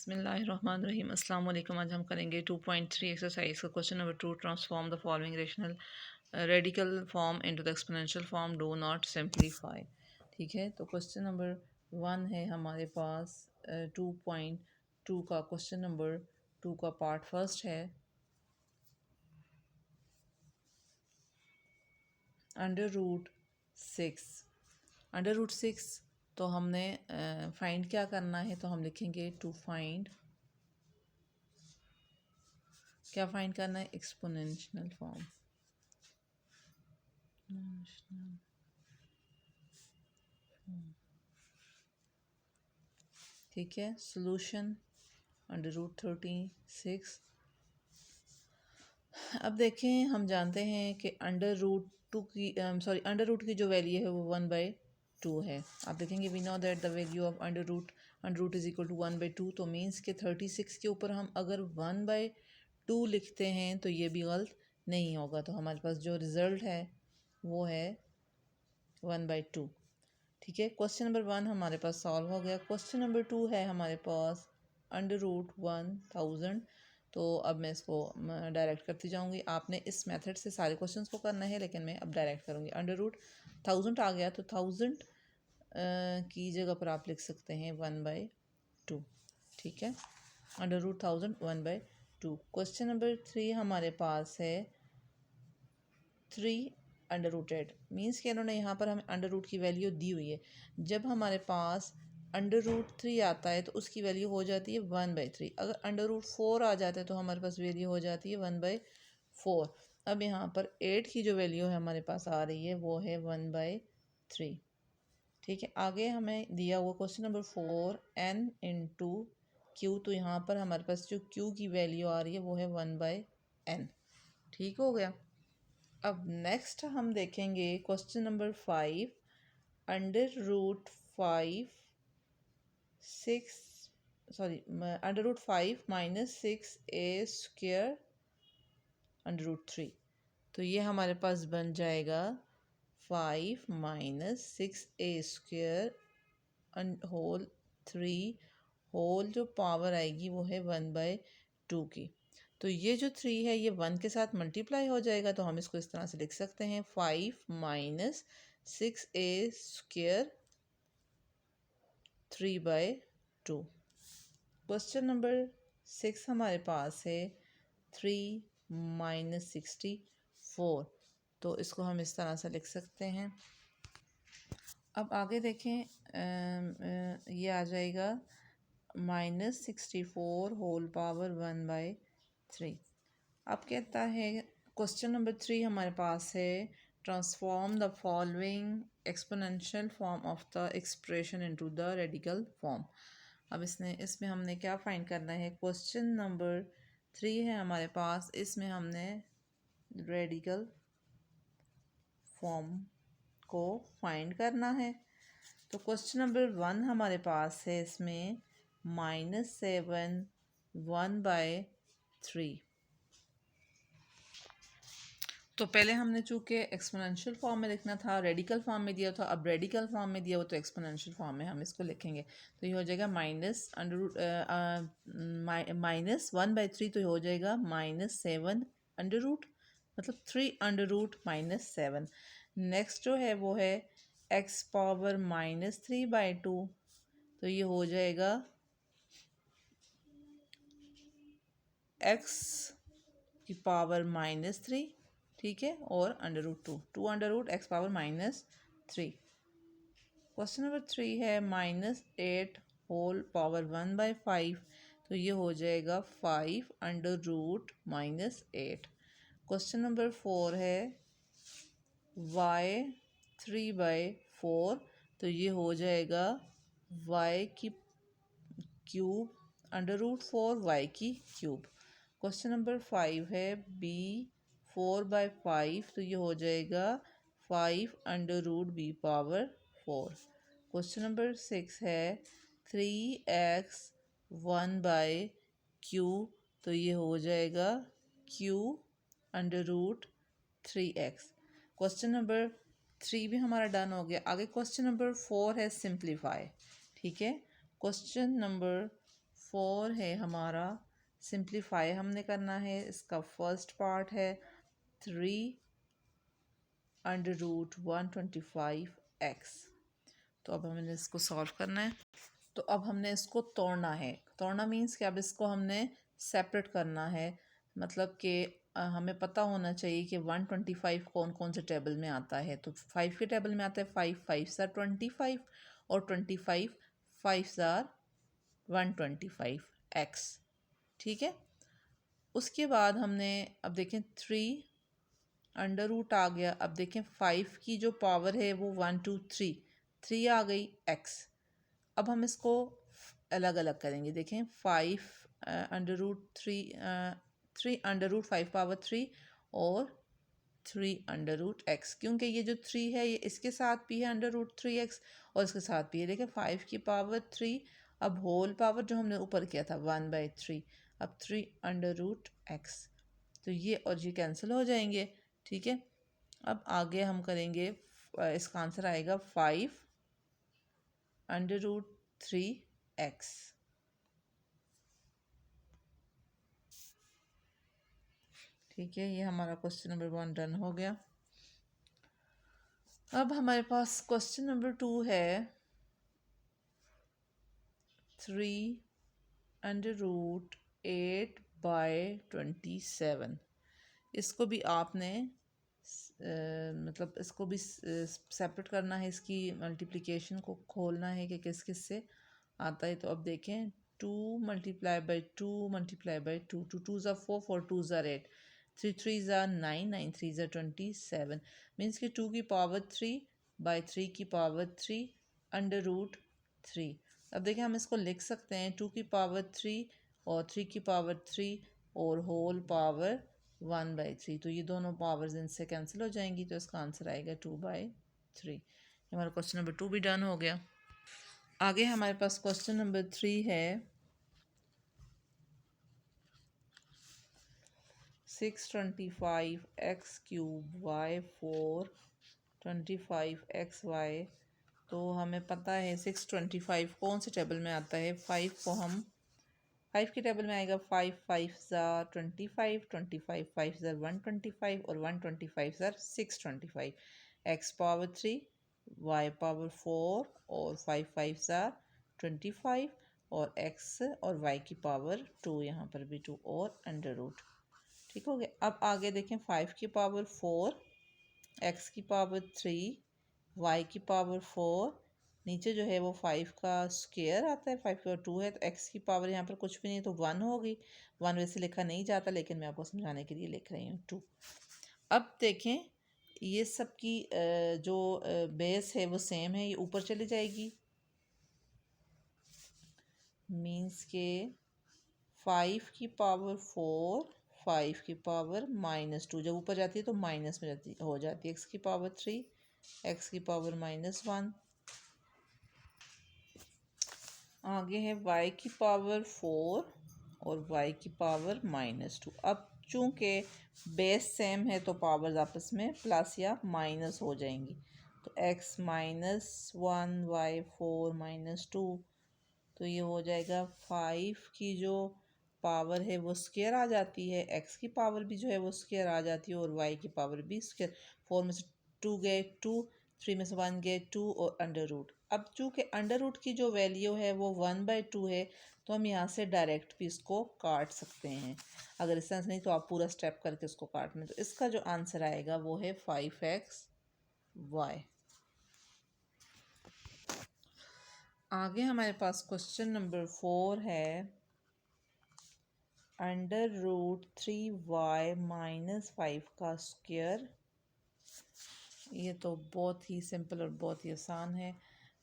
बिस्मिल्लाहिर्रहमानिर्रहीम अस्सलाम वालेकुम। आज हम करेंगे 2.3 एक्सरसाइज का question number 2। Transform the following radical form into the exponential form, do not simplify. ठीक है, तो क्वेश्चन नंबर 1 है हमारे पास 2.2 का। क्वेश्चन नंबर 2 का पार्ट फर्स्ट है अंडर रूट 6। अंडर रूट 6 तो हमने फाइंड क्या करना है, तो हम लिखेंगे टू फाइंड, क्या फाइंड करना है, एक्सपोनेंशियल फॉर्म। ठीक है, सॉल्यूशन अंडर रूट 36। अब देखें, हम जानते हैं कि अंडर रूट टू की अंडर रूट की जो वैल्यू है वो 1/2 है। आप देखेंगे we know that the value of under root is equal to 1/2। तो मीन्स के 36 के ऊपर हम अगर 1/2 लिखते हैं तो ये भी गलत नहीं होगा। तो हमारे पास जो रिज़ल्ट है वो है 1/2। ठीक है, क्वेश्चन नंबर 1 हमारे पास सॉल्व हो गया। क्वेश्चन नंबर 2 है हमारे पास अंडर रूट 1000। तो अब मैं इसको डायरेक्ट करती जाऊंगी। आपने इस मेथड से सारे क्वेश्चंस को करना है, लेकिन मैं अब डायरेक्ट करूंगी। अंडर रूट 1000 आ गया तो 1000 की जगह पर आप लिख सकते हैं 1/2। ठीक है, अंडर रूट 1000 1/2। क्वेश्चन नंबर 3 हमारे पास है 3 अंडर रूटेड। मीन्स कि इन्होंने यहाँ पर हमें अंडर रूट की वैल्यू दी हुई है। जब हमारे पास अंडर रूट 3 आता है तो उसकी वैल्यू हो जाती है 1/3। अगर अंडर रूट 4 आ जाता है तो हमारे पास वैल्यू हो जाती है 1/4। अब यहाँ पर 8 की जो वैल्यू है हमारे पास आ रही है वो है 1/3। ठीक है, आगे हमें दिया हुआ question number 4 n into Q. तो यहाँ पर हमारे पास जो क्यू की वैल्यू आ रही है वो है 1/n। ठीक हो गया। अब नेक्स्ट हम देखेंगे question number 5 under root 5 minus 6a² under root 3। तो ये हमारे पास बन जाएगा 5 माइनस 6a² होल 3 होल जो पावर आएगी वो है 1/2 की। तो ये जो 3 है ये 1 के साथ मल्टीप्लाई हो जाएगा। तो हम इसको इस तरह से लिख सकते हैं 5 माइनस 6a² 3/2। क्वेश्चन नंबर 6 हमारे पास है 3 माइनस 64। तो इसको हम इस तरह से लिख सकते हैं। अब आगे देखें, ये आ जाएगा -64 होल पावर 1/3। अब कहता है क्वेश्चन नंबर 3 हमारे पास है transform the following exponential form of the expression into the radical form. अब इसमें हमने क्या फाइंड करना है। क्वेश्चन नंबर 3 है हमारे पास, इसमें हमने रेडिकल फॉर्म को फाइंड करना है। तो क्वेश्चन नंबर 1 हमारे पास है, इसमें -7 1/3। तो पहले हमने चूँकि एक्सपोनेंशियल फॉर्म में लिखना था, रेडिकल फॉर्म में दिया था, अब रेडिकल फॉर्म में दिया हो तो एक्सपोनेंशियल फॉर्म में हम इसको लिखेंगे। तो ये हो जाएगा -1/3। तो ये हो जाएगा -7 अंडर रूट, मतलब 3 अंडर रूट -7। नेक्स्ट जो है वो है x पावर -3/2। तो ये हो जाएगा x की पावर -3। ठीक है, और under root 2 under root x power -3। Question number 3 है -8 होल पावर 1/5। तो ये हो जाएगा 5 अंडर रूट -8। क्वेश्चन नंबर 4 है y 3/4। तो ये हो जाएगा y की क्यूब अंडर रूट 4 y की क्यूब। क्वेश्चन नंबर 5 है b 4/5। तो ये हो जाएगा 5 under root b power 4। Question number 6 है 3x 1/q। तो ये हो जाएगा q under root 3x। Question number 3 भी हमारा डन हो गया। आगे क्वेश्चन नंबर 4 है सिंप्लीफाई। ठीक है, क्वेश्चन नंबर 4 है हमारा, सिंप्लीफाई हमने करना है। इसका फर्स्ट पार्ट है 3√125x। तो अब हमें इसको सॉल्व करना है। तो अब हमने इसको तोड़ना है। तोड़ना मीन्स कि अब इसको हमने सेपरेट करना है, मतलब कि हमें पता होना चाहिए कि 125 कौन कौन से टेबल में आता है। तो 5 के टेबल में आता है 5, 5 ज़ार 25 और 25 5 ज़ार 125x। ठीक है। उसके बाद हमने अब देखें 3 अंडर रूट आ गया। अब देखें 5 की जो पावर है वो 1 2 3 3 आ गई x। अब हम इसको अलग अलग करेंगे। देखें 5 under root 3 under root 5 power 3 और 3 अंडर रूट एक्स, क्योंकि ये जो 3 है ये इसके साथ भी है अंडर रूट 3x और इसके साथ भी है। देखें 5 की पावर 3, अब होल पावर जो हमने ऊपर किया था 1/3, अब 3 अंडर रूट एक्स। तो ये और ये कैंसिल हो जाएंगे। ठीक है। अब आगे हम करेंगे, इसका आंसर आएगा 5 अंडर रूट 3x। ठीक है, ये हमारा क्वेश्चन नंबर 1 डन हो गया। अब हमारे पास क्वेश्चन नंबर 2 है 3 अंडर रूट 8/27। इसको भी आपने मतलब इसको भी सेपरेट करना है, इसकी मल्टीप्लिकेशन को खोलना है कि किस किस से आता है। तो अब देखें 2 मल्टीप्लाई बाई 2 मल्टीप्लाई बाई 2, 2 2 ज़ा 4, 4 2 ज़ा 8, 3 3 ज़ा 9, 9 3 ज़ा 27। मीन्स कि 2 की पावर 3 बाई 3 की पावर 3 अंडर रूट 3। अब देखें हम इसको लिख सकते हैं 2 की पावर 3 और 3 की पावर 3 और होल पावर 1/3। तो ये दोनों पावर्स इनसे कैंसिल हो जाएंगी, तो इसका आंसर आएगा 2/3। हमारा क्वेश्चन नंबर 2 भी डन हो गया। आगे हमारे पास क्वेश्चन नंबर 3 है 625x³ y4 25xy। तो हमें पता है 625 कौन से टेबल में आता है। 5 को हम 5 के टेबल में आएगा 5 5 ज़ार 25, 25 5 ज़ार 125 और 125 ज़ार 625, x पावर 3 y पावर 4 और 5 5 ज़ार 25 और x और y की पावर 2, यहाँ पर भी 2 और अंडर रूट। ठीक हो गया। अब आगे देखें 5 की पावर 4, x की पावर 3, y की पावर 4, नीचे जो है वो 5 का स्क्वायर आता है, 5 का 2 है, तो x की पावर यहाँ पर कुछ भी नहीं तो 1 होगी। 1 वैसे लिखा नहीं जाता, लेकिन मैं आपको समझाने के लिए लिख रही हूँ 2। अब देखें ये सब की जो बेस है वो सेम है, ये ऊपर चली जाएगी। मीन्स के 5 की पावर 4, 5 की पावर -2 जब ऊपर जाती है तो माइनस में जाती हो जाती है। x की पावर 3, x की पावर -1। आगे है y की पावर 4 और y की पावर -2। अब चूंकि बेस सेम है तो पावर्स आपस में प्लस या माइनस हो जाएंगी। तो x -1 y 4 -2, तो ये हो जाएगा 5 की जो पावर है वो स्क्वायर आ जाती है, x की पावर भी जो है वो स्क्वायर आ जाती है और y की पावर भी स्क्वायर। 4 में से 2 गए 2, 3 में से 1 गए 2 और अंडर रूट। अब चूँकि अंडर रूट की जो वैल्यू है वो 1/2 है, तो हम यहाँ से डायरेक्ट भी इसको काट सकते हैं। अगर इस तरह से नहीं तो आप पूरा स्टेप करके इसको काट लें। तो इसका जो आंसर आएगा वो है 5xy। आगे हमारे पास क्वेश्चन नंबर 4 है √3y -5 का स्क्वायर। ये तो बहुत ही सिंपल और बहुत ही आसान है।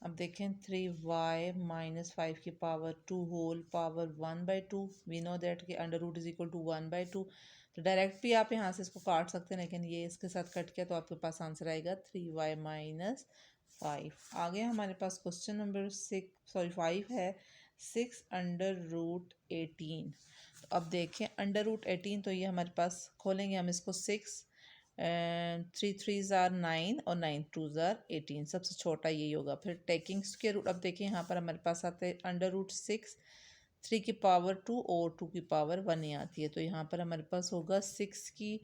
अब देखें 3y -5 की power 2 whole power 1/2। We know that कि under root is equal to 1/2। तो डायरेक्ट भी आप यहाँ से इसको काट सकते हैं, लेकिन ये इसके साथ कट गया तो आपके पास आंसर आएगा 3y -5। आगे हमारे पास क्वेश्चन नंबर 5 है 6√18। तो अब देखें √18, तो ये हमारे पास खोलेंगे हम इसको 6 3 3 ज़ार 9 और 9 2 ज़ार 18, सबसे छोटा यही होगा। फिर टेकिंग स्क्वायर रूट, अब देखिए यहाँ पर हमारे पास आता है √6 3 की पावर 2 और 2 की पावर 1 ही आती है। तो यहाँ पर हमारे पास होगा 6 की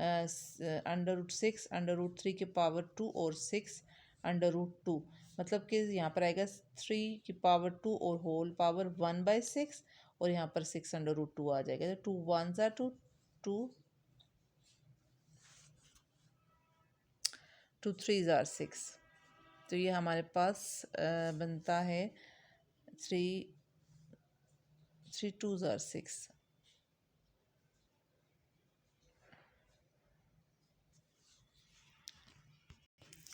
√6 √3 की पावर 2 और 6 √2, मतलब कि यहाँ पर आएगा 3 की पावर 2 और होल पावर 1/6 और यहाँ पर 6 √2 आ जाएगा। तो 2 1s are 2, 2 2 3s are 6। तो ये हमारे पास बनता है 3 2s are 6।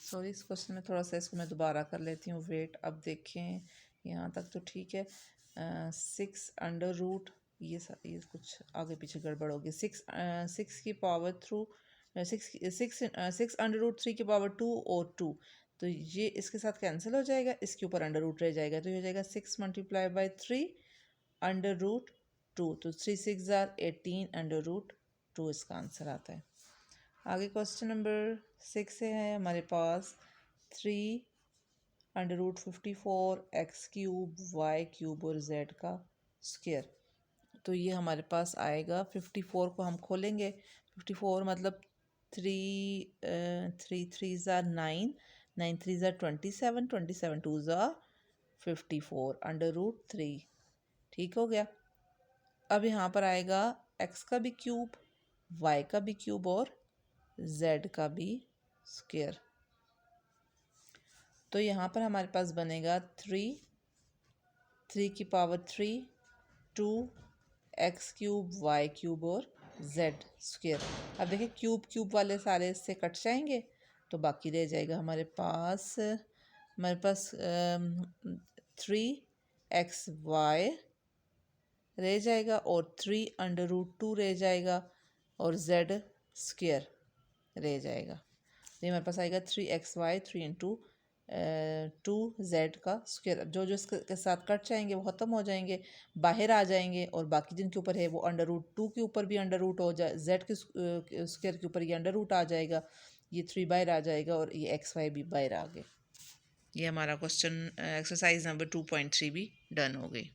सॉरी, इस क्वेश्चन में थोड़ा सा इसको मैं दोबारा कर लेती हूँ। वेट, अब देखें यहाँ तक तो ठीक है। 6 अंडर रूट, ये कुछ आगे पीछे गड़बड़ होगी। 6 की पावर थ्रू 6 अंडर रूट 3 की पावर 2 और 2, तो ये इसके साथ कैंसिल हो जाएगा, इसके ऊपर अंडर रूट रह जाएगा। तो ये हो जाएगा 6 × 3 अंडर रूट 2, तो 3 6 are 18 अंडर रूट 2 इसका आंसर आता है। आगे क्वेश्चन नंबर 6 से है हमारे पास 3 अंडर रूट 54 x³ y³ और z का स्क्वायर। तो ये हमारे पास आएगा 54 को हम खोलेंगे। 54 मतलब 3 3s are 9, 9 3s are 27, 27 2s are 54 under root 3। ठीक हो गया। अब यहाँ पर आएगा x का भी क्यूब, y का भी क्यूब और z का भी स्क्वायर। तो यहाँ पर हमारे पास बनेगा 3 की पावर 3 2 x³ y³ और z स्क्वायर। अब देखिए क्यूब क्यूब वाले सारे इससे कट जाएंगे, तो बाकी रह जाएगा हमारे पास 3xy रह जाएगा और 3 अंडर रूट 2 रह जाएगा और z स्क्वायर रह जाएगा। तो हमारे पास आएगा 3xy 3 × 2z का स्क्वायर। जो जो इसके साथ कट जाएंगे वो ख़त्म हो जाएंगे, बाहर आ जाएंगे, और बाकी जिनके ऊपर है वो अंडर रूट 2 के ऊपर भी अंडर रूट हो जाए, z के स्क्वायर के ऊपर ये अंडर रूट आ जाएगा, ये 3 बाहर आ जाएगा और ये xy भी बाहर आ गए। ये हमारा क्वेश्चन एक्सरसाइज नंबर 2.3 भी डन हो गई।